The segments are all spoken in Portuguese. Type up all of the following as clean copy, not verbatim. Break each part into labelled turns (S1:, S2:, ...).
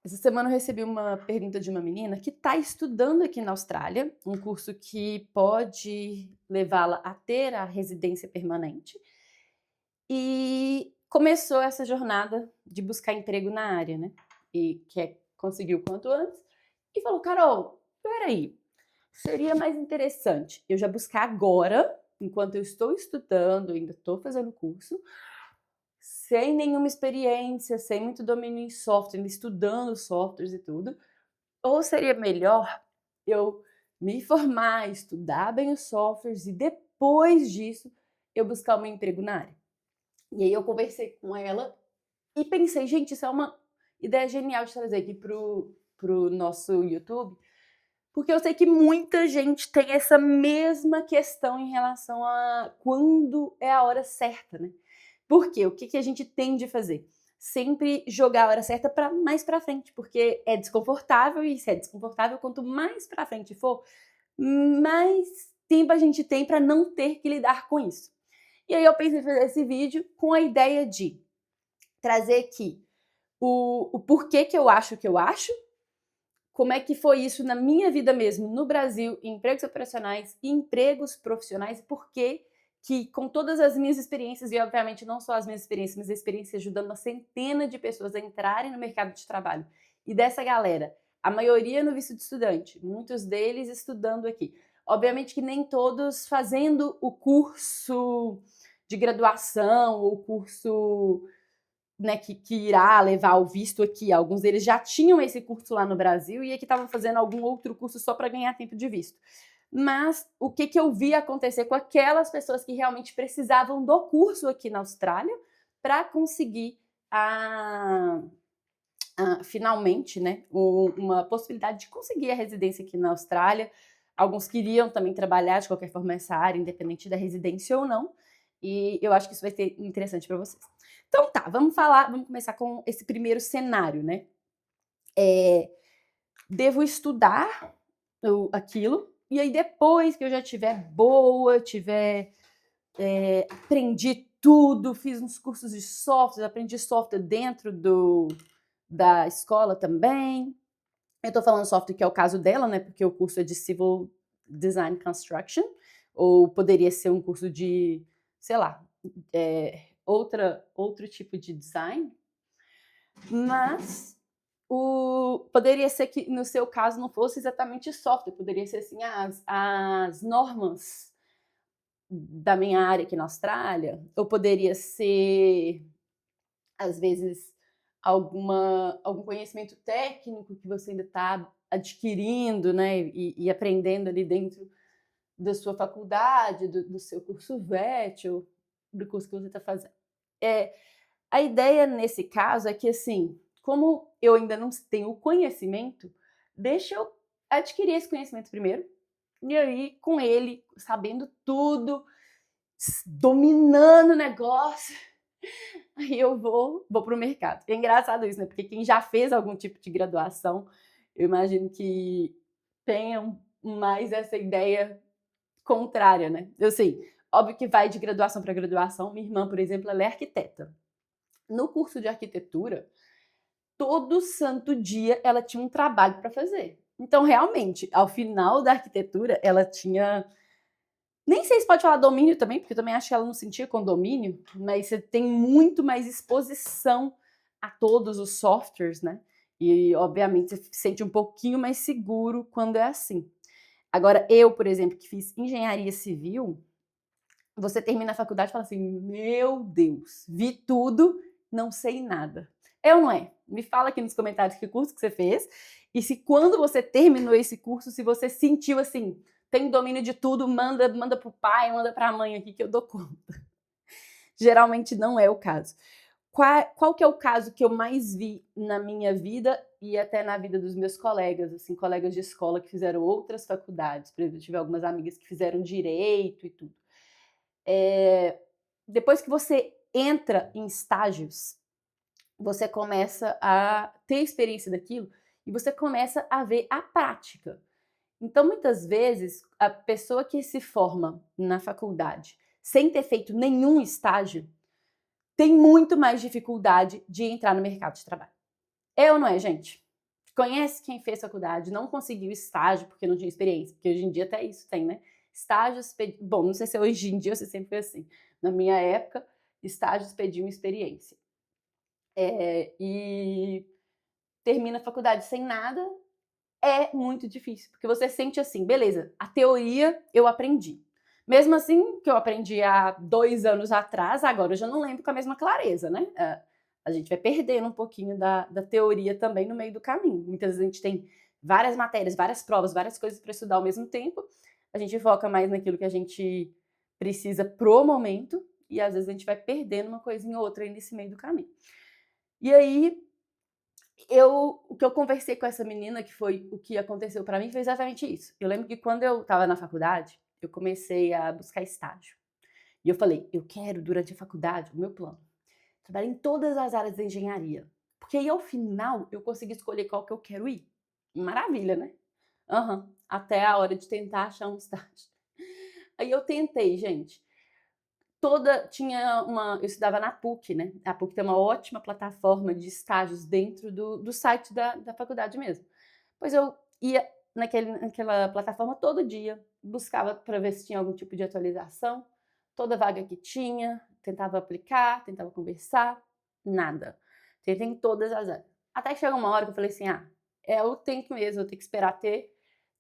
S1: Essa semana eu recebi uma pergunta de uma menina que está estudando aqui na Austrália, um curso que pode levá-la a ter a residência permanente, e começou essa jornada de buscar emprego na área, né? E quer conseguir o quanto antes, e falou: Carol, peraí, seria mais interessante eu já buscar agora, enquanto eu estou estudando, ainda estou fazendo curso, sem nenhuma experiência, sem muito domínio em software, ainda estudando softwares e tudo, ou seria melhor eu me formar, estudar bem os softwares e depois disso eu buscar um emprego na área? E aí eu conversei com ela e pensei, gente, isso é uma ideia genial de trazer aqui pro nosso YouTube, porque eu sei que muita gente tem essa mesma questão em relação a quando é a hora certa, né? Por quê? O que a gente tem de fazer? Sempre jogar a hora certa para mais para frente, porque é desconfortável e se é desconfortável, quanto mais para frente for, mais tempo a gente tem para não ter que lidar com isso. E aí eu pensei em fazer esse vídeo com a ideia de trazer aqui o porquê que eu acho, como é que foi isso na minha vida mesmo, no Brasil, em empregos operacionais e empregos profissionais, e por que com todas as minhas experiências, e obviamente não só as minhas experiências, mas a experiência ajudando uma centena de pessoas a entrarem no mercado de trabalho. E dessa galera, a maioria no visto de estudante, muitos deles estudando aqui. Obviamente que nem todos fazendo o curso de graduação ou curso, né, que irá levar o visto aqui. Alguns deles já tinham esse curso lá no Brasil e aqui estavam fazendo algum outro curso só para ganhar tempo de visto. Mas o que eu vi acontecer com aquelas pessoas que realmente precisavam do curso aqui na Austrália para conseguir finalmente, né, uma possibilidade de conseguir a residência aqui na Austrália. Alguns queriam também trabalhar de qualquer forma essa área, independente da residência ou não. E eu acho que isso vai ser interessante para vocês. Então tá, vamos começar com esse primeiro cenário, né? Devo estudar aquilo, e aí depois que eu já tiver boa, aprendi tudo, fiz uns cursos de software, aprendi software dentro da escola também. Eu tô falando software que é o caso dela, né? Porque o curso é de Civil Design Construction, ou poderia ser um curso de, sei lá, outro tipo de design, mas poderia ser que no seu caso não fosse exatamente software, poderia ser assim as normas da minha área aqui na Austrália, ou poderia ser, às vezes, algum conhecimento técnico que você ainda está adquirindo, né, e aprendendo ali dentro da sua faculdade, do seu curso VET, ou do curso que você está fazendo. A ideia nesse caso é que, assim, como eu ainda não tenho o conhecimento, deixa eu adquirir esse conhecimento primeiro, e aí, com ele, sabendo tudo, dominando o negócio, aí eu vou pro mercado. É engraçado isso, né? Porque quem já fez algum tipo de graduação, eu imagino que tenham mais essa ideia contrária, né? Eu sei, óbvio que vai de graduação para graduação. Minha irmã, por exemplo, ela é arquiteta. No curso de arquitetura, todo santo dia ela tinha um trabalho para fazer. Então, realmente, ao final da arquitetura, ela tinha. Nem sei se pode falar domínio também, porque eu também acho que ela não sentia condomínio, mas você tem muito mais exposição a todos os softwares, né? E, obviamente, você se sente um pouquinho mais seguro quando é assim. Agora, eu, por exemplo, que fiz engenharia civil, você termina a faculdade e fala assim: meu Deus, vi tudo, não sei nada. É ou não é? Me fala aqui nos comentários que curso que você fez e se quando você terminou esse curso, se você sentiu assim, tem domínio de tudo, manda pro pai, manda pra mãe aqui que eu dou conta. Geralmente não é o caso. Qual que é o caso que eu mais vi na minha vida e até na vida dos meus colegas, assim, colegas de escola que fizeram outras faculdades? Por exemplo, eu tive algumas amigas que fizeram direito e tudo. Depois que você entra em estágios, você começa a ter experiência daquilo e você começa a ver a prática. Então, muitas vezes, a pessoa que se forma na faculdade sem ter feito nenhum estágio tem muito mais dificuldade de entrar no mercado de trabalho. É ou não é, gente? conhece quem fez faculdade, não conseguiu estágio porque não tinha experiência, porque hoje em dia até isso tem, né? Estágios, bom, não sei se hoje em dia ou se sempre foi assim. Na minha época, estágios pediam experiência. E termina a faculdade sem nada, é muito difícil, porque você sente assim, beleza, a teoria eu aprendi. Mesmo assim, que eu aprendi há 2 anos atrás, agora eu já não lembro com a mesma clareza, né? A gente vai perdendo um pouquinho da teoria também no meio do caminho. Muitas vezes a gente tem várias matérias, várias provas, várias coisas para estudar ao mesmo tempo. A gente foca mais naquilo que a gente precisa pro momento e às vezes a gente vai perdendo uma coisinha ou outra aí nesse meio do caminho. E aí, o que eu conversei com essa menina, que foi o que aconteceu para mim, foi exatamente isso. Eu lembro que quando eu estava na faculdade, eu comecei a buscar estágio. E eu falei, eu quero, durante a faculdade, o meu plano, trabalhar em todas as áreas da engenharia. Porque aí, ao final, eu consegui escolher qual que eu quero ir. Maravilha, né? Até a hora de tentar achar um estágio. Aí eu tentei, gente. Eu estudava na PUC, né? A PUC tem uma ótima plataforma de estágios dentro do site da faculdade mesmo. Pois eu ia naquela plataforma todo dia, buscava para ver se tinha algum tipo de atualização, toda vaga que tinha, tentava aplicar, tentava conversar, nada. Tentei em todas as áreas. Até que chegou uma hora que eu falei assim, eu tenho que mesmo, eu tenho que esperar ter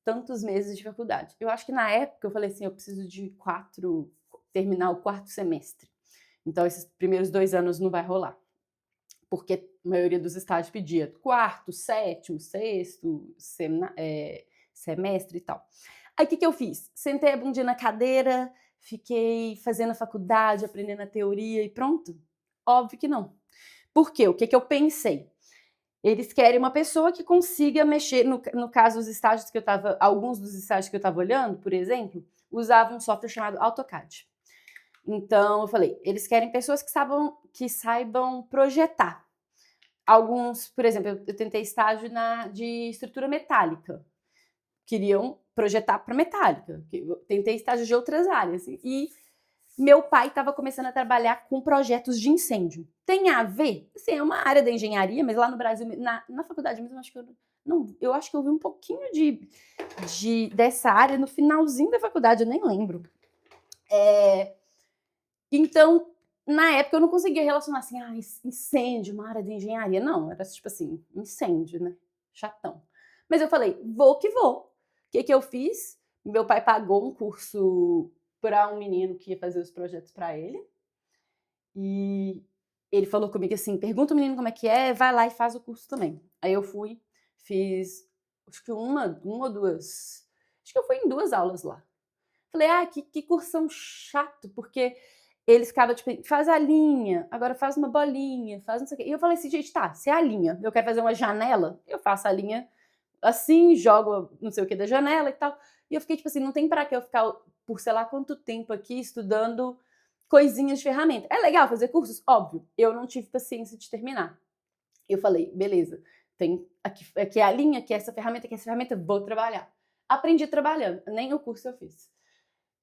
S1: tantos meses de faculdade. Eu acho que na época eu falei assim, eu preciso de terminar o 4º semestre. Então, esses primeiros 2 anos não vai rolar. Porque a maioria dos estágios pedia 4º, 7º, 6º semestre e tal. Aí, o que eu fiz? Sentei a bundinha na cadeira, fiquei fazendo a faculdade, aprendendo a teoria e pronto? Óbvio que não. Por quê? O que eu pensei? Eles querem uma pessoa que consiga mexer, no caso, alguns dos estágios que eu estava olhando, por exemplo, usavam um software chamado AutoCAD. Então, eu falei, eles querem pessoas que saibam projetar. Alguns, por exemplo, eu tentei estágio de estrutura metálica. Queriam projetar para metálica. Eu tentei estágio de outras áreas. E meu pai estava começando a trabalhar com projetos de incêndio. Tem a ver? Assim, é uma área da engenharia, mas lá no Brasil, na faculdade mesmo, eu acho que eu vi um pouquinho dessa área no finalzinho da faculdade, eu nem lembro. Então, na época, eu não conseguia relacionar assim, incêndio, uma área de engenharia. Não, era tipo assim, incêndio, né? Chatão. Mas eu falei, vou que vou. O que eu fiz? Meu pai pagou um curso para um menino que ia fazer os projetos para ele. E ele falou comigo assim, pergunta o menino como é que é, vai lá e faz o curso também. Aí eu fui, fiz, acho que uma ou duas, acho que eu fui em 2 aulas lá. Falei, que cursão chato, porque eles ficavam, tipo, faz a linha, agora faz uma bolinha, faz não sei o quê. E eu falei assim, gente, tá, se é a linha, eu quero fazer uma janela, eu faço a linha assim, jogo não sei o que da janela e tal. E eu fiquei, tipo assim, não tem pra que eu ficar por sei lá quanto tempo aqui estudando coisinhas de ferramenta. É legal fazer cursos? Óbvio. Eu não tive paciência de terminar. Eu falei, beleza, tem aqui é a linha, aqui é essa ferramenta, vou trabalhar. Aprendi trabalhando, nem o curso eu fiz.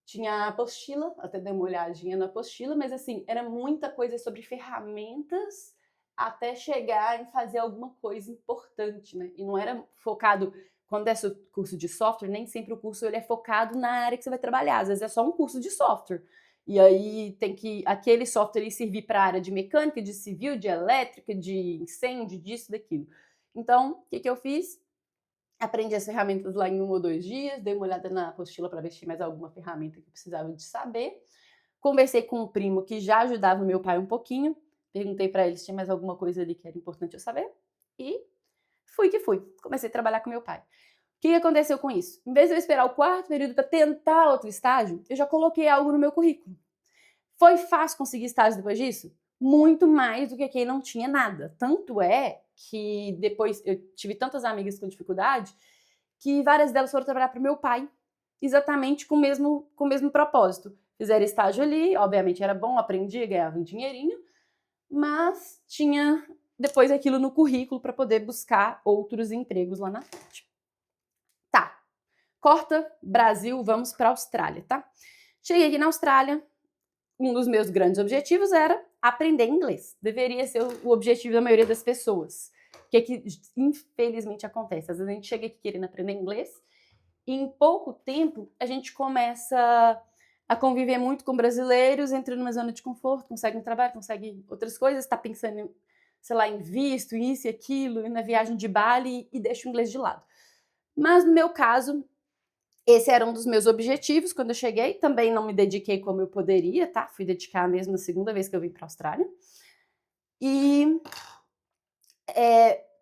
S1: Tinha a apostila, até dei uma olhadinha na apostila, mas assim, era muita coisa sobre ferramentas até chegar em fazer alguma coisa importante, né? E não era focado, quando é curso de software, nem sempre o curso ele é focado na área que você vai trabalhar, às vezes é só um curso de software. E aí tem que aquele software servir para a área de mecânica, de civil, de elétrica, de incêndio, disso, daquilo. Então, o que eu fiz? Aprendi as ferramentas lá em 1 ou 2 dias, dei uma olhada na apostila para ver se tinha mais alguma ferramenta que eu precisava de saber. Conversei com um primo que já ajudava o meu pai um pouquinho, perguntei para ele se tinha mais alguma coisa ali que era importante eu saber e fui que fui. Comecei a trabalhar com meu pai. O que aconteceu com isso? Em vez de eu esperar o 4º período para tentar outro estágio, eu já coloquei algo no meu currículo. Foi fácil conseguir estágio depois disso? Muito mais do que quem não tinha nada. Tanto é que depois eu tive tantas amigas com dificuldade que várias delas foram trabalhar para o meu pai, exatamente com o mesmo propósito. Fizeram estágio ali, obviamente era bom, aprendia, ganhava um dinheirinho, mas tinha depois aquilo no currículo para poder buscar outros empregos lá na frente. Tá, corta Brasil, vamos para a Austrália, tá? Cheguei aqui na Austrália, um dos meus grandes objetivos era aprender inglês. Deveria ser o objetivo da maioria das pessoas. que infelizmente acontece? Às vezes a gente chega aqui querendo aprender inglês e em pouco tempo a gente começa a conviver muito com brasileiros, entra numa zona de conforto, consegue um trabalho, consegue outras coisas, está pensando, sei lá, em visto, isso e aquilo, na viagem de Bali e deixa o inglês de lado. Mas no meu caso, esse era um dos meus objetivos quando eu cheguei. Também não me dediquei como eu poderia, tá? Fui dedicar mesmo na segunda vez que eu vim para a Austrália. E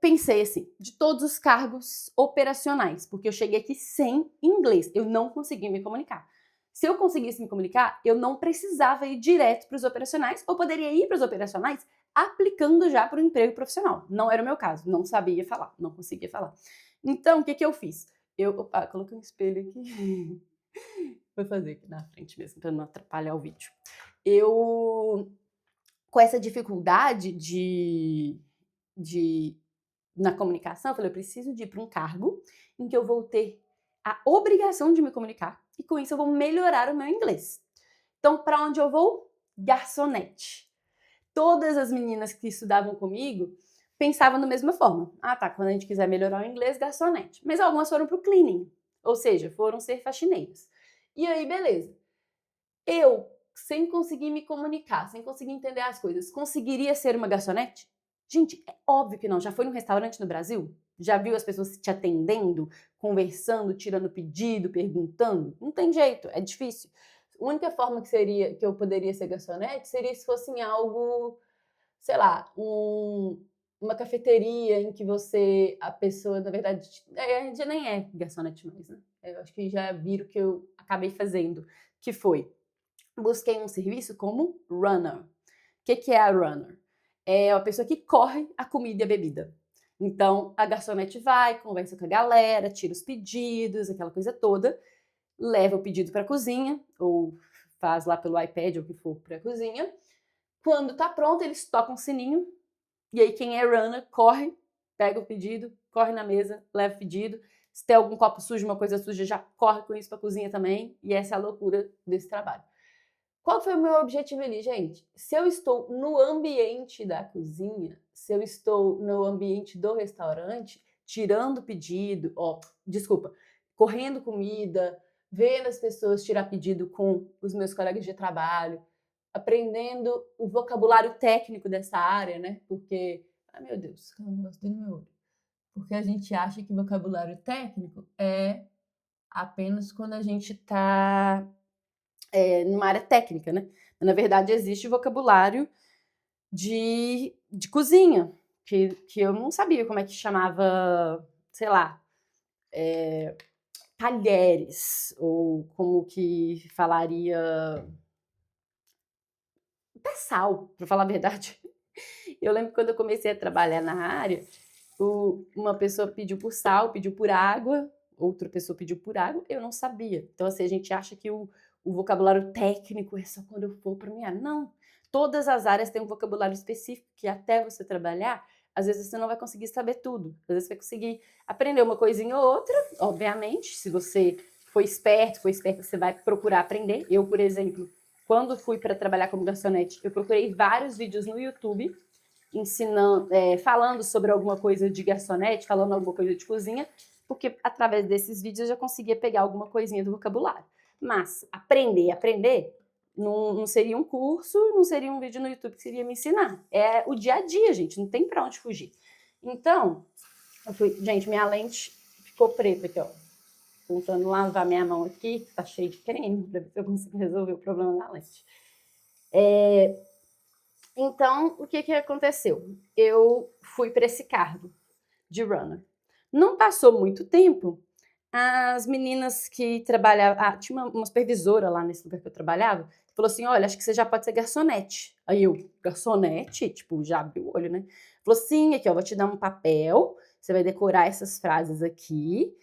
S1: pensei assim, de todos os cargos operacionais, porque eu cheguei aqui sem inglês, eu não consegui me comunicar. Se eu conseguisse me comunicar, eu não precisava ir direto para os operacionais, ou poderia ir para os operacionais aplicando já para o emprego profissional. Não era o meu caso, não sabia falar, não conseguia falar. Então, o que eu fiz? Opa, coloquei um espelho aqui. Vou fazer aqui na frente mesmo, para não atrapalhar o vídeo. Com essa dificuldade na comunicação, eu falei, eu preciso de ir para um cargo em que eu vou ter a obrigação de me comunicar e com isso eu vou melhorar o meu inglês. Então, para onde eu vou? Garçonete. Todas as meninas que estudavam comigo pensavam da mesma forma. Ah, tá, quando a gente quiser melhorar o inglês, garçonete. Mas algumas foram para o cleaning, ou seja, foram ser faxineiras. E aí, beleza. Eu, sem conseguir me comunicar, sem conseguir entender as coisas, conseguiria ser uma garçonete? Gente, é óbvio que não. Já foi num restaurante no Brasil? Já viu as pessoas te atendendo, conversando, tirando pedido, perguntando? Não tem jeito, é difícil. A única forma que eu poderia ser garçonete seria se fosse em algo, sei lá, uma cafeteria em que a pessoa, na verdade, já nem é garçonete mais, né? Eu acho que já viram o que eu acabei fazendo, que foi busquei um serviço como runner. O que é a runner? É a pessoa que corre a comida e a bebida. Então, a garçonete vai, conversa com a galera, tira os pedidos, aquela coisa toda, leva o pedido para a cozinha, ou faz lá pelo iPad ou o que for para a cozinha. Quando tá pronto, eles tocam o sininho, e aí quem é runner corre, pega o pedido, corre na mesa, leva o pedido. Se tem algum copo sujo, uma coisa suja, já corre com isso para a cozinha também, e essa é a loucura desse trabalho. Qual foi o meu objetivo ali, gente? Se eu estou no ambiente da cozinha, se eu estou no ambiente do restaurante, tirando pedido, correndo comida, vendo as pessoas tirar pedido com os meus colegas de trabalho, aprendendo o vocabulário técnico dessa área, né? Porque, ai meu Deus, eu não gostei do meu olho. Porque a gente acha que vocabulário técnico é apenas quando a gente está numa área técnica, né? Na verdade, existe vocabulário de cozinha, que eu não sabia como é que chamava, sei lá, talheres, ou como que falaria até sal, para falar a verdade. Eu lembro que quando eu comecei a trabalhar na área, uma pessoa pediu por sal, pediu por água, outra pessoa pediu por água, eu não sabia. Então, assim, a gente acha que o vocabulário técnico é só quando eu for para minha área. Não. Todas as áreas têm um vocabulário específico que até você trabalhar, às vezes você não vai conseguir saber tudo. Às vezes você vai conseguir aprender uma coisinha ou outra, obviamente. Se você foi esperto, você vai procurar aprender. Eu, por exemplo, quando fui para trabalhar como garçonete, eu procurei vários vídeos no YouTube ensinando, falando sobre alguma coisa de garçonete, falando alguma coisa de cozinha, porque através desses vídeos eu já conseguia pegar alguma coisinha do vocabulário. Mas aprender, não seria um curso, não seria um vídeo no YouTube que seria me ensinar. É o dia a dia, gente, não tem pra onde fugir. Então, gente, minha lente ficou preta aqui, ó. Tentando lavar minha mão aqui, tá cheio de creme, pra ver se eu consigo resolver o problema da lente. Então, o que aconteceu? Eu fui para esse cargo de runner. Não passou muito tempo, as meninas que trabalhavam... tinha uma supervisora lá nesse lugar que eu trabalhava, falou assim, olha, acho que você já pode ser garçonete. Aí eu, garçonete? Tipo, já abriu o olho, né? Falou, sim, aqui, ó, vou te dar um papel, você vai decorar essas frases aqui,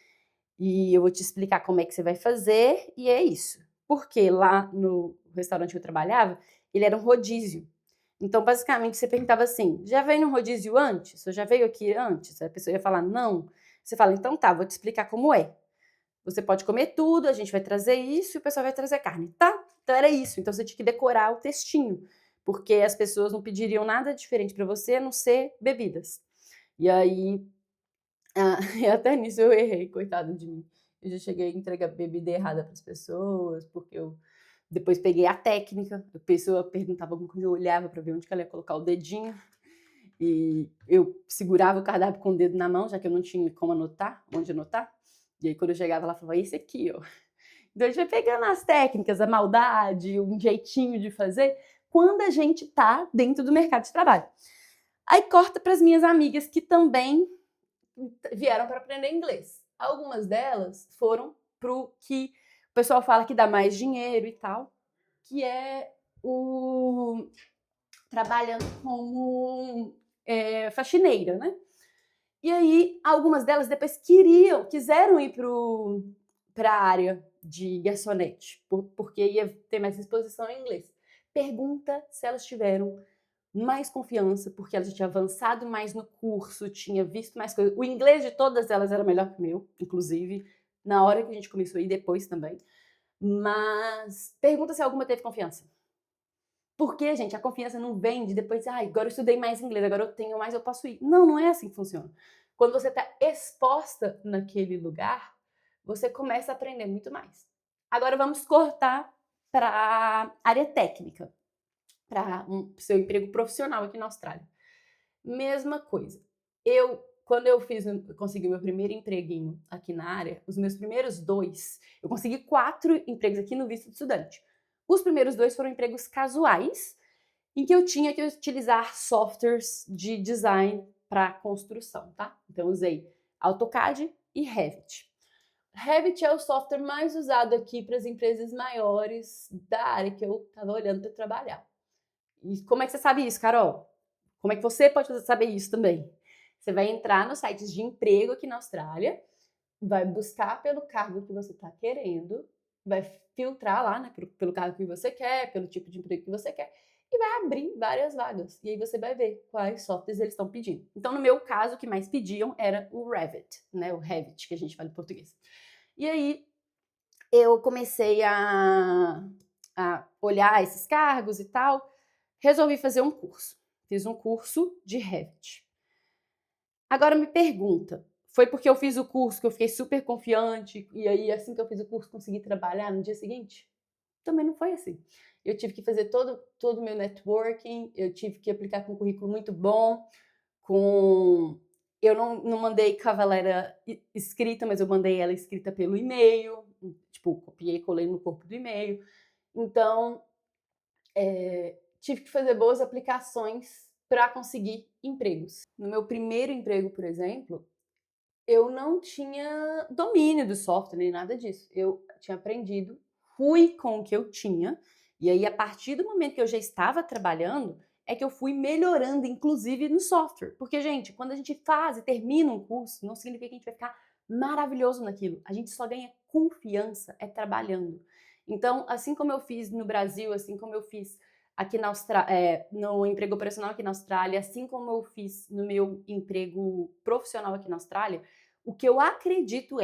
S1: e eu vou te explicar como é que você vai fazer, e é isso. Porque lá no restaurante que eu trabalhava, ele era um rodízio. Então, basicamente, você perguntava assim, já veio no rodízio antes? Ou já veio aqui antes? A pessoa ia falar, não. Você fala, então tá, vou te explicar como é. Você pode comer tudo, a gente vai trazer isso e o pessoal vai trazer carne, tá? Então era isso. Então você tinha que decorar o textinho, porque as pessoas não pediriam nada diferente para você, a não ser bebidas. E aí, e até nisso eu errei, coitado de mim. Eu já cheguei a entregar bebida errada para as pessoas, porque eu depois peguei a técnica, a pessoa perguntava alguma coisa, eu olhava para ver onde que ela ia colocar o dedinho, e eu segurava o cardápio com o dedo na mão, já que eu não tinha como anotar, onde anotar. E aí quando eu chegava, ela falava, esse aqui, ó. Então a gente vai pegando as técnicas, a maldade, um jeitinho de fazer, quando a gente tá dentro do mercado de trabalho. Aí corta para as minhas amigas que também vieram para aprender inglês. Algumas delas foram pro que o pessoal fala que dá mais dinheiro e tal, que é o trabalhando como faxineira, né? E aí, algumas delas depois quiseram ir para a área de garçonete, porque ia ter mais exposição em inglês. Pergunta se elas tiveram mais confiança, porque elas já tinham avançado mais no curso, tinha visto mais coisas. O inglês de todas elas era melhor que o meu, inclusive, na hora que a gente começou e depois também. Mas pergunta se alguma teve confiança. Porque, gente, a confiança não vem de depois, agora eu estudei mais inglês, agora eu tenho mais, eu posso ir. Não, não é assim que funciona. Quando você está exposta naquele lugar, você começa a aprender muito mais. Agora vamos cortar para a área técnica, para seu emprego profissional aqui na Austrália. Mesma coisa. Quando eu consegui meu primeiro empreguinho aqui na área, os meus primeiros 2, eu consegui 4 empregos aqui no visto de estudante. Os primeiros 2 foram empregos casuais, em que eu tinha que utilizar softwares de design para construção, tá? Então, eu usei AutoCAD e Revit. Revit é o software mais usado aqui para as empresas maiores da área que eu estava olhando para trabalhar. E como é que você sabe isso, Carol? Como é que você pode saber isso também? Você vai entrar nos sites de emprego aqui na Austrália, vai buscar pelo cargo que você está querendo, vai filtrar lá, né, pelo cargo que você quer, pelo tipo de emprego que você quer, e vai abrir várias vagas. E aí você vai ver quais softwares eles estão pedindo. Então, no meu caso, o que mais pediam era o Revit, né, o Revit, que a gente fala em português. E aí eu comecei a olhar esses cargos e tal, resolvi fazer um curso. Fiz um curso de Revit. Agora me pergunta, foi porque eu fiz o curso que eu fiquei super confiante e aí assim que eu fiz o curso consegui trabalhar no dia seguinte? Também não foi assim. Eu tive que fazer todo o meu networking, eu tive que aplicar com um currículo muito bom, eu não mandei cavalera escrita, mas eu mandei ela escrita pelo e-mail, tipo, copiei e colei no corpo do e-mail. Então, tive que fazer boas aplicações para conseguir empregos. No meu primeiro emprego, por exemplo, eu não tinha domínio do software nem nada disso. Eu tinha aprendido, fui com o que eu tinha, e aí a partir do momento que eu já estava trabalhando, é que eu fui melhorando, inclusive no software. Porque, gente, quando a gente faz e termina um curso, não significa que a gente vai ficar maravilhoso naquilo. A gente só ganha confiança trabalhando. Então, assim como eu fiz no Brasil, assim como eu fiz aqui na Austrália, no emprego operacional aqui na Austrália, assim como eu fiz no meu emprego profissional aqui na Austrália, o que eu acredito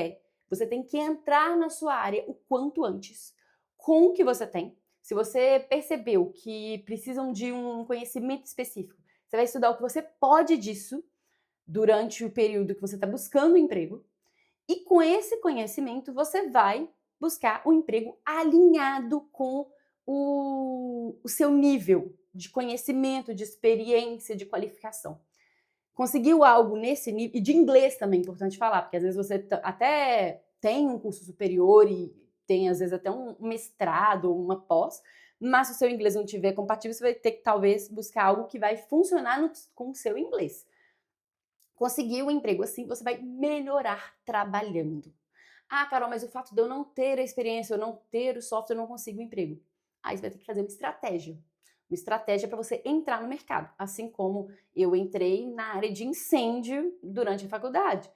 S1: você tem que entrar na sua área o quanto antes, com o que você tem. Se você percebeu que precisam de um conhecimento específico, você vai estudar o que você pode disso durante o período que você está buscando o emprego, e com esse conhecimento você vai buscar um emprego alinhado com o seu nível de conhecimento, de experiência, de qualificação. Conseguiu algo nesse nível, e de inglês também é importante falar, porque às vezes você até tem um curso superior e tem às vezes até um mestrado ou uma pós, mas se o seu inglês não estiver compatível, você vai ter que talvez buscar algo que vai funcionar com o seu inglês. Conseguiu um emprego assim, você vai melhorar trabalhando. Ah, Carol, mas o fato de eu não ter a experiência, eu não ter o software, eu não consigo um emprego. Aí você vai ter que fazer uma estratégia. Uma estratégia para você entrar no mercado. Assim como eu entrei na área de incêndio durante a faculdade.